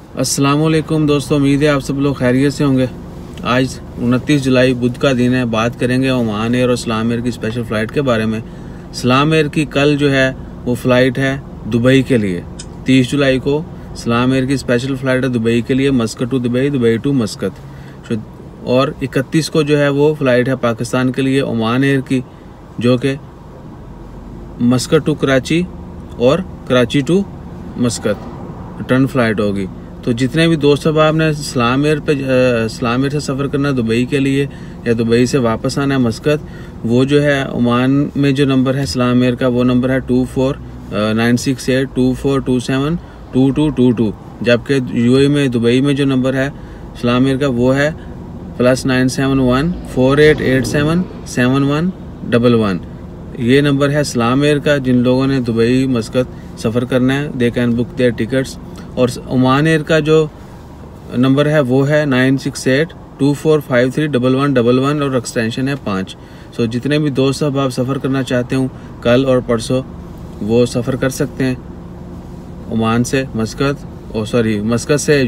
अस्सलामुअलैकुम दोस्तों, उम्मीद है आप सब लोग खैरियत से होंगे। आज 29 जुलाई बुध का दिन है। बात करेंगे ओमान एयर और सलाम एयर की स्पेशल फ़्लाइट के बारे में। सलाम एयर की कल जो है वो फ़्लाइट है दुबई के लिए। 30 जुलाई को सलाम एयर की स्पेशल फ़्लाइट है दुबई के लिए, Muscat to Dubai, Dubai to Muscat. और 31 को जो है वो फ़्लाइट है पाकिस्तान के लिए ओमान एयर की, जो कि मस्कत टू कराची और Karachi to Muscat return flight होगी। तो जितने भी दोस्त साहब ने सलाम एयर से सफ़र करना दुबई के लिए या दुबई से वापस आना है मस्कत, वो जो है ओमान में जो नंबर है सलाम एयर का वो नंबर है 249684272222, जबकि यूएई में दुबई में जो नंबर है सलाम एयर का वो है +97148877111। ये नंबर है सलाम एयर का। जिन लोगों ने दुबई मस्कत सफ़र करना है they can book their tickets. और ओमान एयर का जो नंबर है वो है 9682453111 और एक्सटेंशन है 5। सो जितने भी दोस्त साहब आप सफ़र करना चाहते हो कल और परसों वो सफ़र कर सकते हैं ओमान से मस्कत, मस्कत से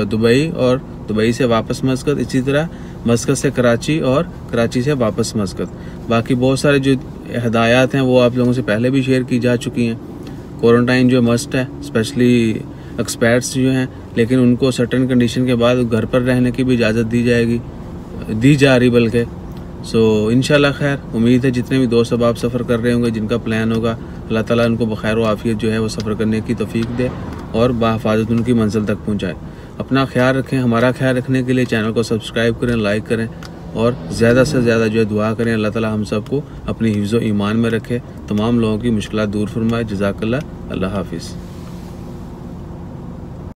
दुबई और दुबई से वापस मस्कत, इसी तरह मस्कत से कराची और कराची से वापस मस्कत। बाकी बहुत सारे जो हिदायत हैं वो आप लोगों से पहले भी शेयर की जा चुकी हैं। क्वारंटाइन जो मस्ट है, स्पेशली एक्सपर्ट्स जो हैं, लेकिन उनको सर्टेन कंडीशन के बाद घर पर रहने की भी इजाज़त दी जा रही बल्कि। सो इंशाल्लाह खैर, उम्मीद है जितने भी दोस्त अब आप सफ़र कर रहे होंगे, जिनका प्लान होगा, अल्लाह ताला उनको बखैर व आफियत जो है वो सफ़र करने की तौफीक दे और बाहिफाजत उनकी मंजिल तक पहुँचाए। अपना ख्याल रखें। हमारा ख्याल रखने के लिए चैनल को सब्सक्राइब करें, लाइक करें और ज़्यादा से ज़्यादा जो है दुआ करें अल्लाह ताला हम सबको अपनी हिफ्ज़ व ईमान में रखे, तमाम लोगों की मुश्किलात दूर फरमाए। जज़ाकल्लाह। अल्लाह हाफिज़।